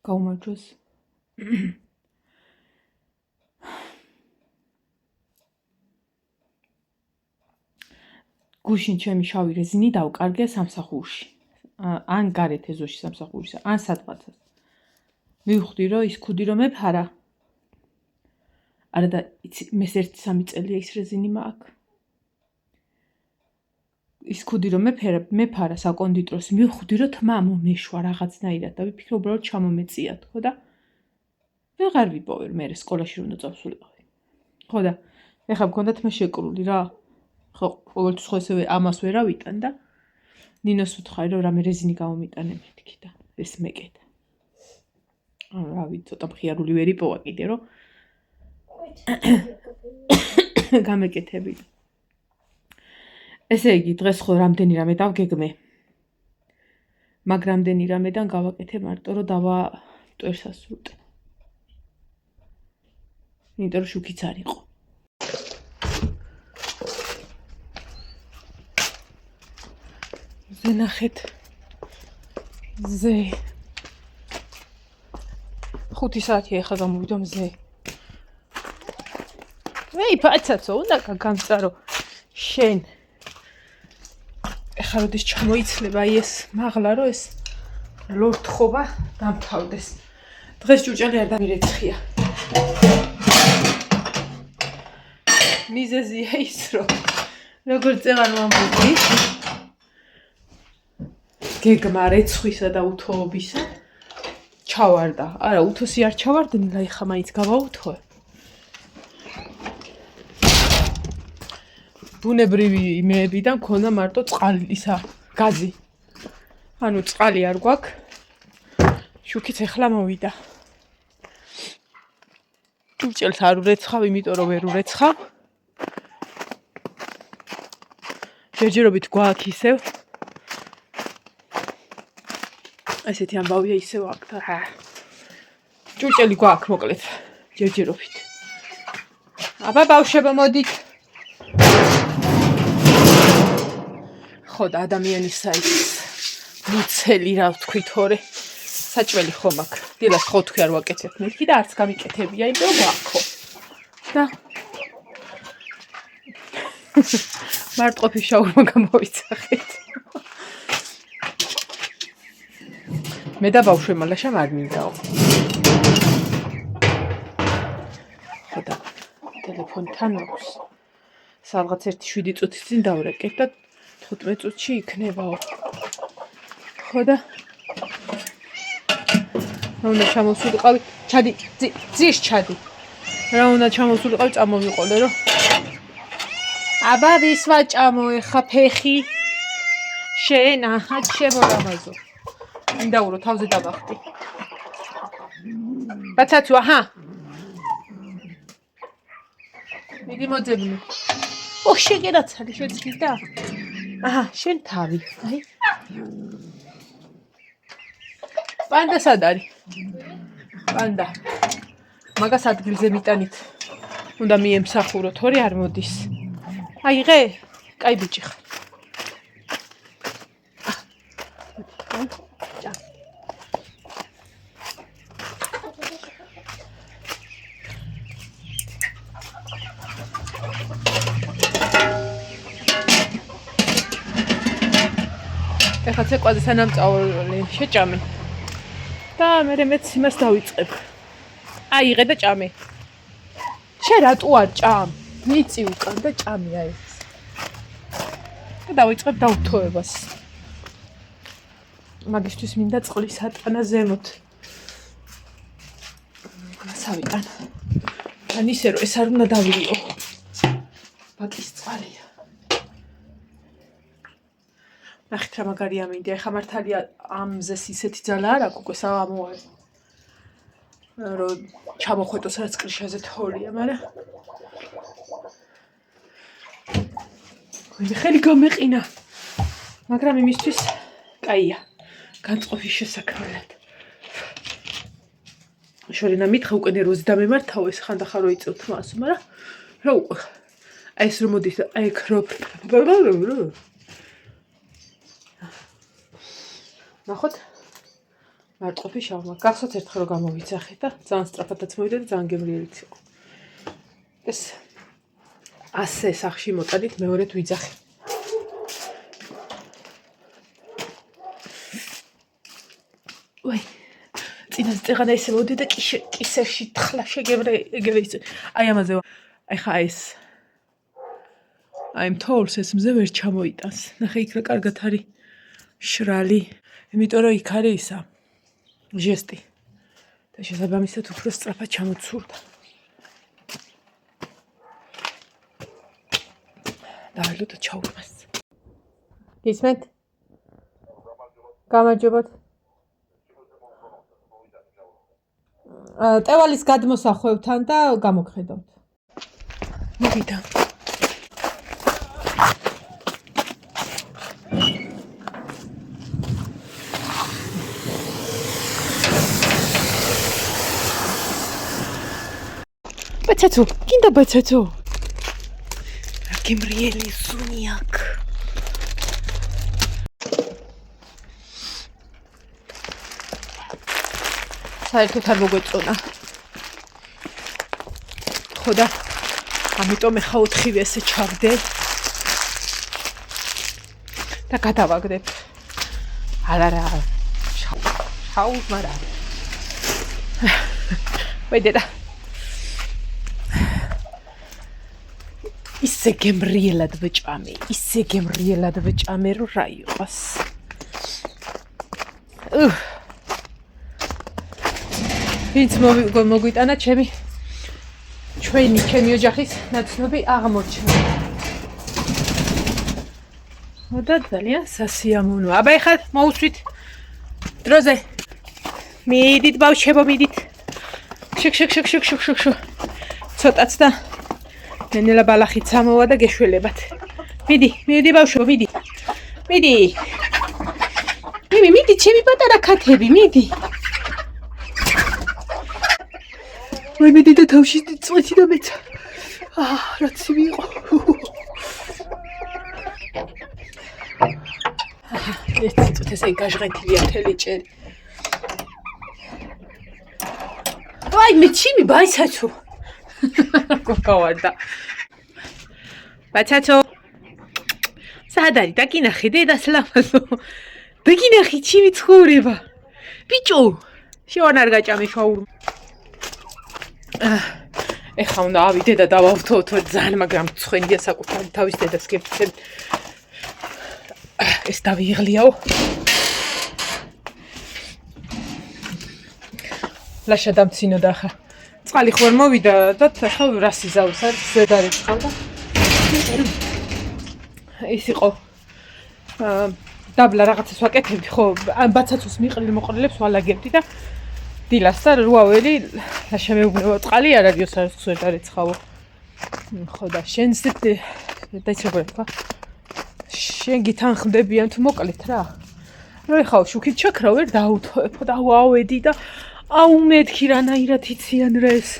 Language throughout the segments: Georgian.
გაუმარჯოს. გუშინ ჩემი შავი რეზინი დავკარგე სამსახურში. ან გარეთ ეზოში სამსახურში, ან სადღაცას. მივხვდი, რომ ის ქუდი რომ მეფარა. არა და მე 1-3 წელია ის რეზინი მაქვს. ის ქუდი რომ მეფარა საკონდიტროს, მივხვდი, რომ თმა მომეშვა რაღაცნაირად და ვიფიქრე უბრალოდ ჩამომეწია, ხო და ვეღარ ვიპოვე მე სკოლაში რომ წავსულიყავი. ხო და ეხლა მქონდა თმა შეკრული რა. ხო, ყოველთვის ხო ესე ამას ვერავიტან და ნინოს ვთხარი რომ რამე რეზინი გამომიტანე მეთქი და ეს მეკედა. რავი, ცოტა მხიარული ვერ იპოვა კიდე რომ გამეკეთები. ესე იგი, დღეს ხო რამდენი რამე დავგეგმე. მაგრამ რამდენი რამედან გავაკეთე მარტო რომ დავატვერსასრუტე. იმიტომ რომ შუქიც არ იყო. ნახეთ. ზე 5 საათია ახლა გამოვიდა მზე. ვეი, პაცაცო, უნდა გამწარო. შენ. ახლა როდის ჩამოიცლება აი ეს მაღლა რომ ეს ლორთხობა დამთავრდეს. დღეს ჭუჭელი არ დამირეცხია. მიზეზია ის რომ როგორც წეღარ მომბუდი გეგმა რეცხვისა და უთოობისა ჩავარდა. არა, უთოსი არ ჩავარდნილა, ეხა მაინც გავაუთოე. ბუნებრივი იმეებიდან მქონდა მარტო წყალი, ისა გაზი. ანუ წყალი არ გვაქვს. შუქიც ეხლა მოვიდა. ჭურჭელს არ ურეცხავ, იმიტომ რომ ვერ ურეცხავ. ჯერჯერობით გვაქვს ისევ. ესეთი ამბავია ისევ აქ და ჭურჭელი გვაქვს მოკლედ ჯერჯერობით. აბა ბავშვებო მოდით. ხო და ადამიანის საით მუცელი რა ვთქვით ორე საჭველი ხომ აქ. დილას ხო თქვი არ ვაკეთებ მეთქი და არც გამიკეთებია, იმიტომ რომ გვაქვს. და მარტყოფის შაურმა გამოვიცახეთ. მე და ბავშვებმა ლაშამ არ მინდაო. ხო და ტელეფონთან აქვს. სადღაც 1-7 წუთის წინ დავრეკეთ და 15 წუთში იქნებაო. ხო და რა უნდა ჩამოსულიყავი? ჩადი, ძირს ჩადი. რა უნდა ჩამოსულიყავი, წამოვიყოლე რომ აბა ვის ვაჭამო ეხა ფეხი? შენ აჰა შემოგაბაზო. ინდაურო თავზე დავახტი. ბაცაცო, აჰა. მიდი მოძებნე. ოხ, შეგერაცალი შეცდა. აჰა, შენ თავი. აი. პანდა სად არის? პანდა. მაგას ადგილზე მიტანით. უნდა მიემსახუროთ, ორი არ მოდის. აიღე? კაი ბიჭი ხარ. ეხლა ცეკვაზე სანამ წავოლე შეჭამე. და მეც იმას დავიწყებ. აიღე და ჭამე. შენ რატო არ ჭამ? მიწი უკან და ჭამე აი ეს. და დავიწყებ დაუთოებას. მაგისთვის მინდა წყლის ატანა ზემოთ. მასავიტან. ან ისე რომ ეს არ უნდა დავიო. ბაკის წყალია. ნახეთ რა მაგარია მინდა. ეხლა მართალია ამზეს ისეთი ძალა არ აქვს უკვე სამოარი. რომ ჩამოხვეტოს რაც კრიშაზე თორია, მაგრამ ხელი გამეყინა. მაგრამ იმისთვის კაია. განწყობის შესაქმნელად. შორინა მითხა უკვე ნერვოზი დამემართავ ეს ხანდახან რო იწევთ მას, მაგრამ რა უკვე აი ეს რომ მოდის აი ქროპ. ნახოთ. მარტყოფი შავმა. გახსოვთ ერთხელ რომ გამოვიძახე და ძალიან სწრაფადაც მოვიდა და ძალიან გემრიელიც იყო. ეს ასე სახში მოტანით მეორედ ვიძახე. ვაი, წინასწრაფად ესე მოდი და კისერში თხლა შეგევრე ეგრე ის. აი ამაზე აი ხა ეს აი მთოლს ეს მზე ვერ ჩამოიტანს. ნახე იქ რა კარგად არის შრალი. იმიტომ რომ იქ არის ისა ჟესტი. და შესაბამისად უფრო სწრაფად ჩამოცურდა. დავალო და ჩაურმას. გისმენთ? გამარჯობათ. ტევალის გადმოსახვევთან და გამოგხედავთ. მოვიდა. ბაცაცო, კიდე ბაცაცო. რა გემრიელი სუნი აქ. საერთოდ არ მოგვეწონა. ხო და ამიტომ ეხა 4-ვე ესე ჩავდე და გადავაგდებ. არა, შაუ მარა. ვედა. ისე გემრიელად ვეჭამე, რომ რა იყოს. ვინც მოგვიტანა ჩემი ოჯახის ნაცნობი აღმოჩენა. და ძალიან სასიამოვნოა. აბა ეხლა მოусვით დროზე. მიდით ბავშვებო, მიდით. შუქ. ცოტაც და ნენელა ბალახით სამოვა და გეშველებათ. მიდი ბავშვო, მიდი. მიდი, ჩემი პატარა ქათები, მიდი. მიდი და თავში წვეთი და მეცა. რა ცივი იყო. ეს წუთი ესე გაჟღენთილია მთელი ჭერი. ვაი, მე ჩემი ბაიცაცო. გოგავარდა. ბაცაცო. სად არის? დაკინახე დედას ლამაზო. დაკინახე ჩემი ცხოვრება. ბიჭო, შევან არ გაჭამე შაურმა. ეხლა უნდა ავიდე და დავავთოთ ძალიან, მაგრამ ცხენია საკუთარი თავის დედას გეფიცებ. ეს დავიღლიაო. ლაშა დამცინო და ახლა წყალი ხო არ მოვიდა და ახლა რას იზავს არის ზედარი წყალდა. ის იყო დაბლა რაღაცას ვაკეთებდი ხო ბაცაცოს მოყრილებს ვალაგებდი და დილას და რუაველი ლაშა მეუბნება წყალი არ არის არის ზედარი წყალო. ხო და შენ დაიცრებოდი ხო? შენ გითანხმდებიან თუ მოკლეთ რა. რა ხაო შუქით ჩაქრა ვერ დაუთოებო და ავედი და აუ მეთქი რანაირად იციან რა ეს.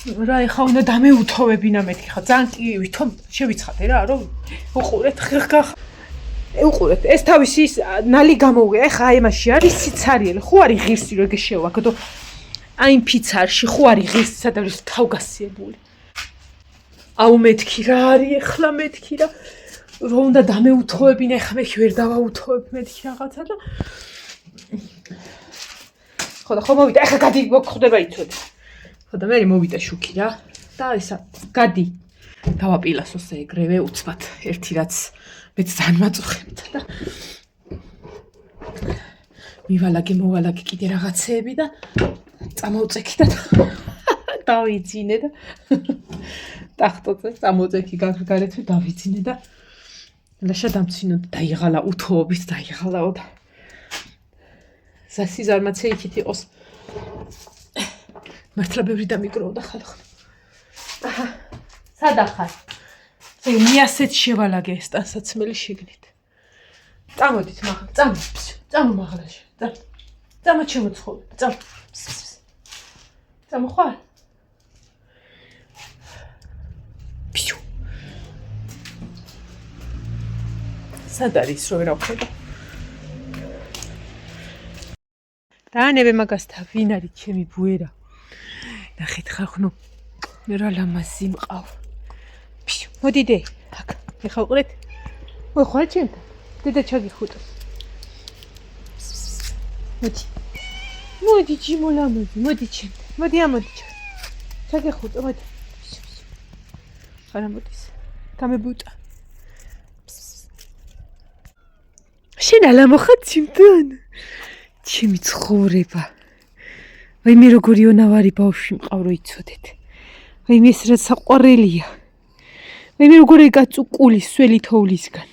რა ეხა უნდა დამეუთოვებინა მეთქი ხა ძალიან კი ვითომ შევიცხადე რა რომ უყურეთ ხერხა. უყურეთ ეს თავისი ნალი გამოვია ეხა აი მასში არის სიცარიელი ხო არის ღირსი რო ეგ შევაგდო. აი ფიცარში ხო არის ღირსი სადაც თავგასიებული. აუ მეთქი რა არის ეხლა მეთქი რა რომ უნდა დამეუთოვებინა ეხა მე ვერ დავაუთოვებ მეთქი რაღაცა და ხო და ხო მოვიდა ეხლა გადი მოგხვდება იცოდე. ხო და მე მოვიდა შუქი რა და ისა გადი დავაპილასოს ეგრევე უცბად ერთი რაც მეც ძალიან მაწუხებდა და მოვალაგე კიდე რაღაცეები და წამოვწექი და დავიძინე და ტახტოზე წამოვწექი გარეთვე დავიძინე და ლაშა დამცინო და დაიღალა უთოობით დაიღალაო და სასიზარმაცე იქით იყოს მართლა ბევრი დამიკროვდა ხალხი. აჰა სადა ხარ? ზე მიასეთ შევალაგე ეს ტანსაცმელი შიგნით. წამოდით მაღლა, წამო მაღლაში. წამო შემოცხობ, წამო ხარ? ბიჭო. სად არის რო ვერავ ხედავ? დაანებე მაგასთან ვინ არის ჩემი ბუერა ნახეთ ხახნო რა ლამაზი მყავ მოდი დე აქ ეხა უყურეთ ой ხარ ჩემთან დედა ჩაგიხუტოს მოდი ჯიმო ლამაზი მოდი ჩემთან მოდი ამოდი ჩაგიხუტო მოდი ხარა მოდის გამებუტა შენ ალამოხარ ჩემთან ჩემი ცხოვრება ვაი მე როგორი უნავარი ბავშვი მყავრო იცოდეთ ვაი მე ეს რა საყვარელია ვაი მე როგორი გაწუყული სველი თოვლისგან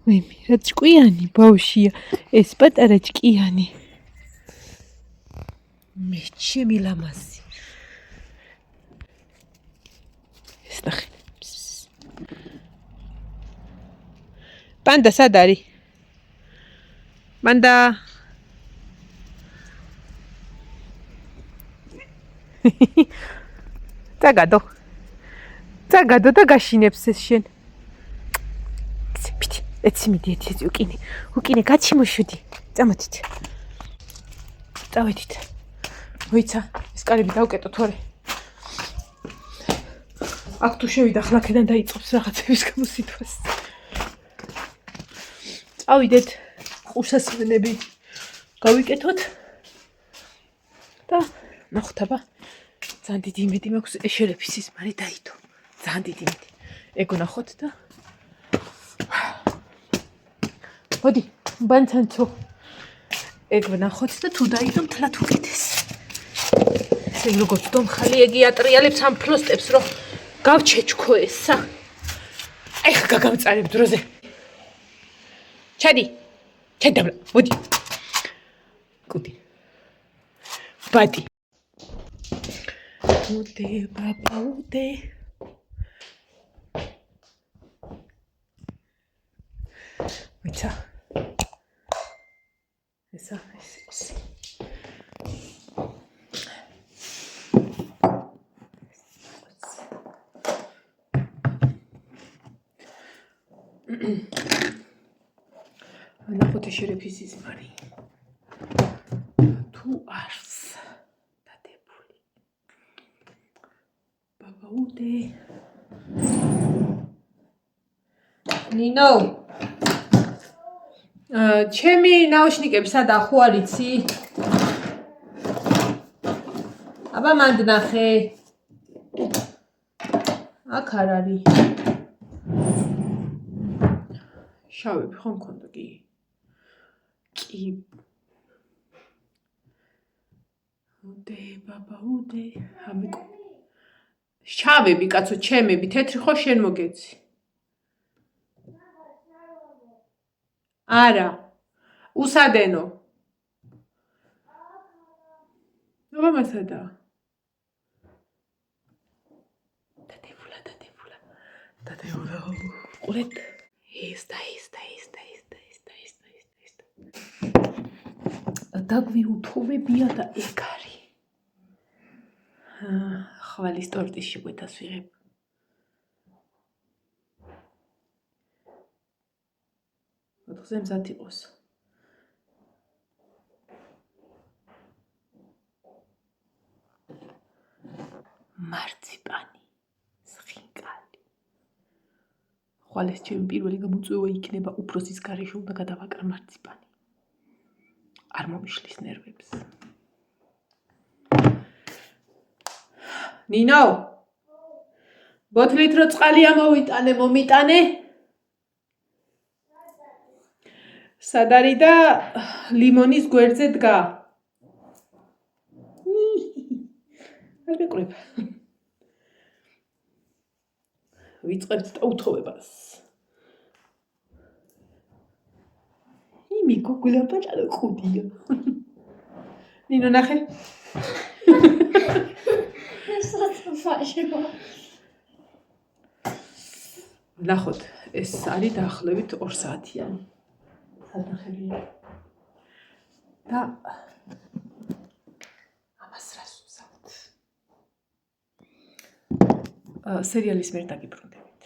ვაი მე რა ჭკვიანი ბავშვია ეს პატარა ჭკიანი მე ჩემი ლამაზი ეს ნახე პანდა სად არის პანდა წაგადო და გაშინებს ეს შენ პიტი ეცი მიდი უკინე გაჩიმოშვიდი წამოდით წავედით მოიცა ეს კარები დავკეტო თორე აქ თუ შევიდა ხლაკედან დაიწყებს რაღაცების გამოსითვას წავიდეთ ყურსასმენები გავიკეთოთ და ნახოთ აბა ძალიან დიდი იმედი მაქვს ეშერეფისის მარე დაიდო ძალიან დიდი იმედი ეგო ნახოთ და მოდი ბანცანცო ეგო ნახოთ და თუ დაიდო მთლად უკეთეს ესე როგორც დომხალი ეგი ატრიალებს ამ ფლოსტებს რომ გავჩეჩქო ესა აი ხა გაგამწარებ დროზე ჩადი ჩადაბლა მოდი კუდი ბადი უდე ბაბა უდე მიცა ესა ეს ნახოთ ეშერეფისის მარი თუ არს დადებული ბაბა უდე ნინო ჩემი ნაუშნიკები სადა ხო არიცი აბა მანდ ნახე აქ არ არის შავები ხო მქონდა კი უდე ბაბა უდე ამიკო შავები კაცო ჩემები თეთრი ხო შენ მოგეცი არა უსადენო აბა მასადა დადევლა ყურეთ ეს დაგვიუთოვებია და ეგ არის ხვალის ტორტის შეგვეთას ვიღებ ოთხზე მზად იყოს მარციპანი სხინკალი ხვალეს ჩემი პირველი გამოწვევა იქნება უფროსის გარეშე უნდა გადავაკრა მარციპანი არ მომიშლის ნერვებს ნინო ბოთლით რო წყალი ამოვიტანე მომიტანე სად არის და ლიმონის გვერდზე დგა არ გეკვრება ვიწყებთ და უთოვებას იმი გოგულა პაჭარო ხუდია ნინო ნახე ნახოთ ეს არის დაახლოებით 2 საათიანი სადახებია და ამას რას ვსაუბრობთ სერიალის მიერ დაგიბრუნდებით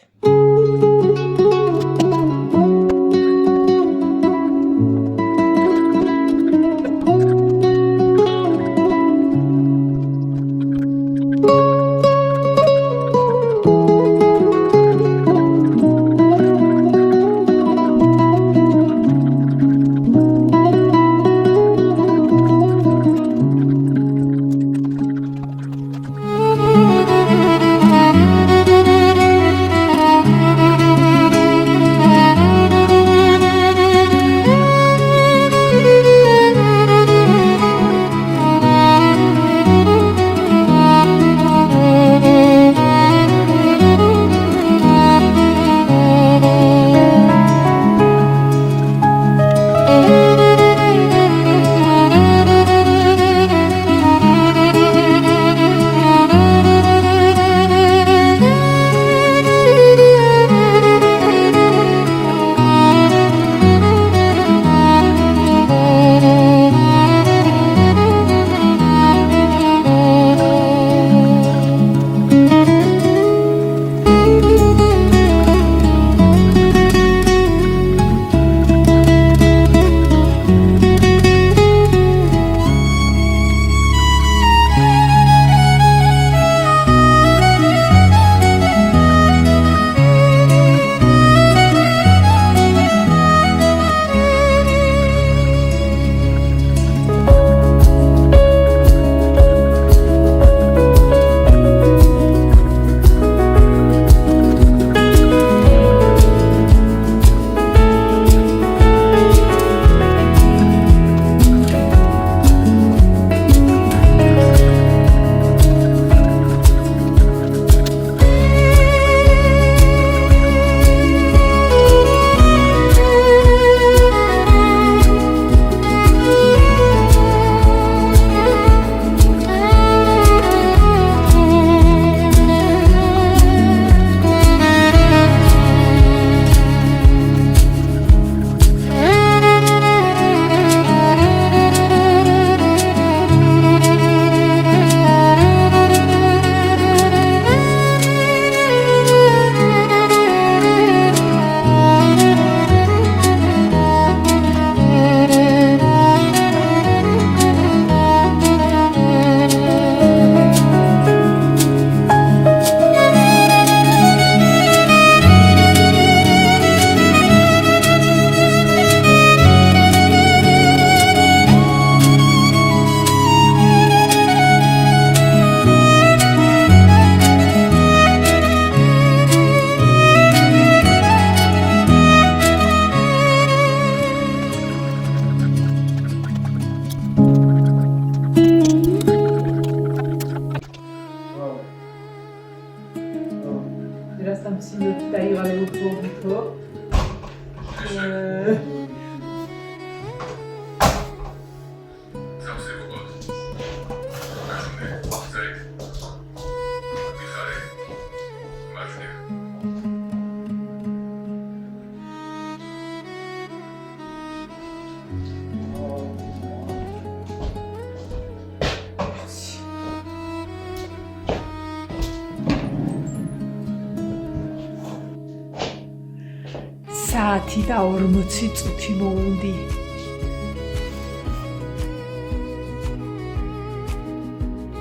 საათი და 40 წუთი მოვუნდი.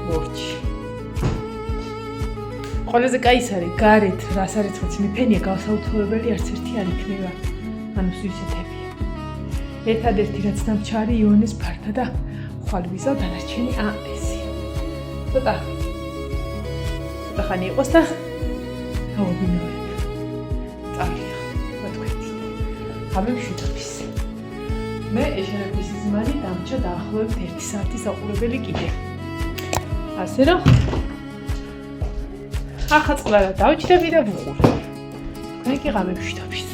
მორჩი. ყველაზე კაი ის არის, გარეთ რას არის ხოც მიფენია გავსაუთოვებელი არც ერთი არ იქნება. ანუ სუისეთებია. ერთადერთი რაც დამჩარი იონეს ფართა და ხვალვიზა დანარჩენი ესია. ცოტა ხანი იყოს და გავაბინავებ. წავიდე. ვთქვით. გამემშვიდობის. მე ეშენების ზმანი დამჭა დაახლოებით 1 საათის საყურებელი კიდე. ასე რომ ახლა წყლა დავჭდები და ვუყურებ. თქვენ კი გამემშვიდობის.